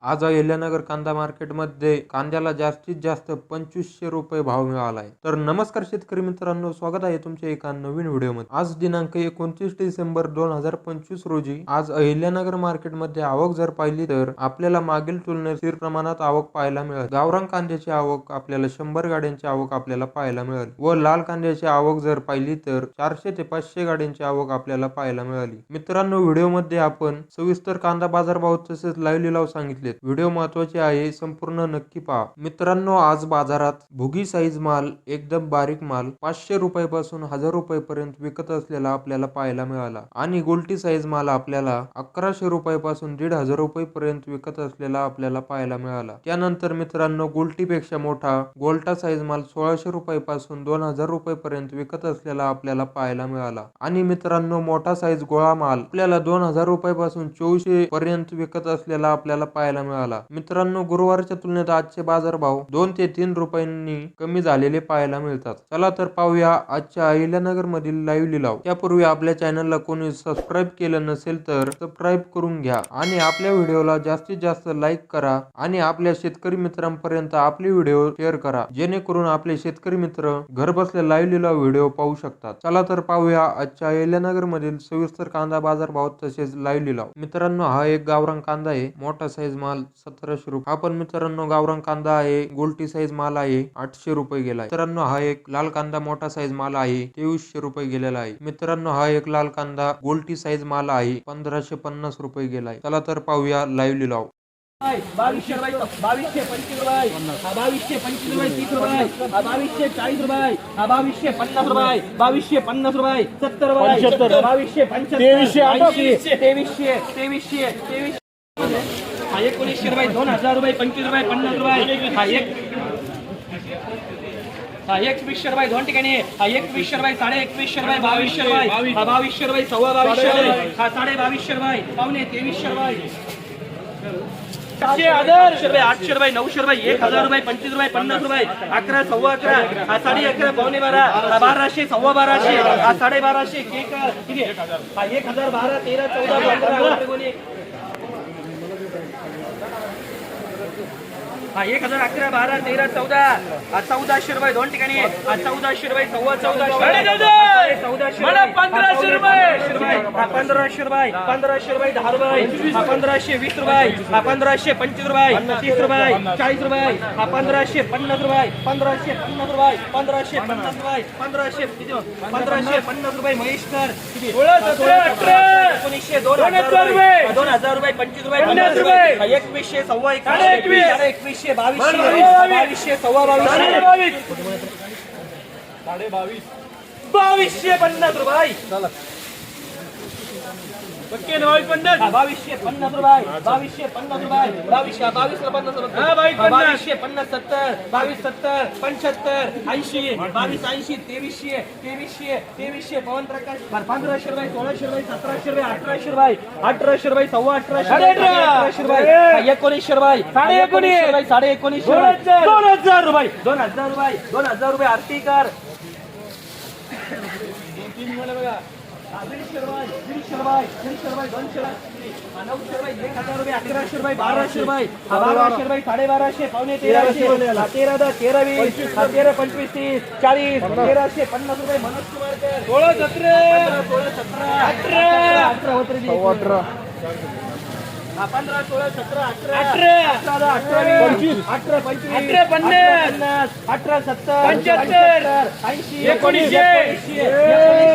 आज अहिल्यानगर कांदा मार्केटमध्ये कांद्याला जास्तीत जास्त 2500 रुपये भाव मिळाला आहे। तर नमस्कार शेतकरी मित्रांनो, स्वागत आहे तुमच्या एका नवीन व्हिडिओमध्ये। आज दिनांक 29 डिसेंबर 2025 रोजी आज अहिल्यानगर मार्केटमध्ये आवक जर पाहिली तर आपल्याला मागील तुलनेत स्थिर प्रमाणात आवक पाहायला मिळाली। गावरान कांद्याची आवक आपल्याला 100 गाड्यांची आवक आपल्याला पाहायला मिळाली व लाल कांद्याची आवक जर पाहिली तर 400 ते 500 गाड्यांची आवक आपल्याला पाहायला मिळाली। मित्रांनो, व्हिडिओमध्ये आपण सविस्तर कांदा बाजारभाव तसेच लाईव्ह लिलाव सांगितले। व्हिडिओ महत्त्वाचे आहे, संपूर्ण नक्की पहा। मित्रांनो, आज बाजारात भुगी साईज माल, एकदम बारीक माल 500 रुपयापासून 1000 रुपयापर्यंत विकत असलेला आपल्याला पाहायला मिळाला आणि गोल्टी साईज माल आपल्याला 1100 रुपयापासून 1500 रुपयापर्यंत विकत असलेला आपल्याला पाहायला मिळाला। त्यानंतर मित्रांनो, गोल्टीपेक्षा मोठा गोल्टा साईज माल 1600 रुपयापासून 2000 रुपयापर्यंत विकत असलेला आपल्याला पाहायला मिळाला आणि मित्रांनो, मोठा साईज गोळा माल आपल्याला 2000 रुपयापासून 2400 पर्यंत विकत असलेला आपल्याला पाहायला मिळाला। मित्रांनो, गुरुवारच्या तुलनेत आजचे बाजारभाव 2 ते 3 रुपयांनी कमी झालेले पाहायला मिळतात। चला तर पाहूया आजच्या अहिल्यानगर मधील लाईव्ह लिलाव। त्यापूर्वी आपल्या चॅनलला कोणी सबस्क्राईब केलं नसेल तर सबस्क्राईब करून घ्या आणि आपल्या व्हिडिओला जास्तीत जास्त लाईक करा आणि आपल्या शेतकरी मित्रांपर्यंत आपले व्हिडिओ शेअर करा, जेणेकरून आपले शेतकरी मित्र घरबसल्या लाईव्ह लिलाव व्हिडिओ पाहू शकतात। चला तर पाहूया आजच्या अहिल्यानगर मधील सविस्तर कांदा बाजारभाव तसेच लाईव्ह लिलाव। मित्रांनो, हा एक गावरान कांदा आहे, मोठा साईज माल 1700 रुपये। हा पण मित्रांनो गावरान कांदा आहे, गोल्टी साईज माल आहे, 800 रुपये गेलाय। मित्रांनो, हा एक लाल कांदा मोठा साईज माल आहे, 2300 रुपये गेलेला आहे। मित्रांनो, हा एक लाल कांदा गोल्टी साईज माल आहे, 1550 रुपये गेलाय। चला तर पाहूया लाईव्ह लिलाव। 2200 रुपये, 2225 रुपये, 2225 रुपये, 30 रुपये, 2240 रुपये, 2250 रुपये, 2250 रुपये, 70 रुपये, 2275, 2300, 2300, हा 1900 रुपये, 2000 रुपये, 25 रुपये, 50 रुपये, हा 2100 रुपये दोन ठिकाणी, हा 2100 रुपये, 2150 रुपये, 2200 रुपये, हा 2200 रुपये, 2250 रुपये, हा 2250 रुपये, पावणे 2300 रुपये, 800 रुपये, 800 रुपये, 900 रुपये, 1000 रुपये, 25 रुपये, 50 रुपये, 11, 11.25, हा 11.5, पावणे 12, हा 1200, 1250, हा 1250, केक किती आहे, हा 1000, 12, 13, 14, 15, हा 1000, 11, 12, 13, 14, हा 1400 रुपये दोन ठिकाणी, हा 1400 रुपये, 1400, 1500 रुपये, हा 1500 रुपये, 1500 रुपये, 10 रुपये, हा 1520 रुपये, हा 1525 रुपये, 30 रुपये, 40 रुपये, हा 1550 रुपये, 1550 रुपये, 1550 रुपये, 1550 रुपये, महेशकर 1900, 2000 रुपये, 2000 रुपये, 25 रुपये, 50 रुपये, 2100, 2100, 2200, 2250 रुपये, 2250 रुपये, 2250 रुपये, 2250, 70, 2270, 75, 80, 2280, 2300, पवन प्रकाश 1500 रुपये, 1600 रुपये, 1700 रुपये, 1800 रुपये, 1800 रुपये, 1800 रुपये, 1900 रुपये, 1950 रुपये, 2000 रुपये, 2000 रुपये, आरतीकर 200 रुपये, 200 रुपये, 200 रुपये, 900 रुपये, 1000 रुपये, 1100 रुपये, 1200 रुपये, 1200 रुपये, 1250, पावणे 1300, 13, 13, 20, 13, 25, 30, 40, 1350 रुपये, मनोज कुमारकर 16, 17, 18 होत रे, 18, 15, 16, 17, 18, 25, 18, 50, 18, 70, 75, 80, 1900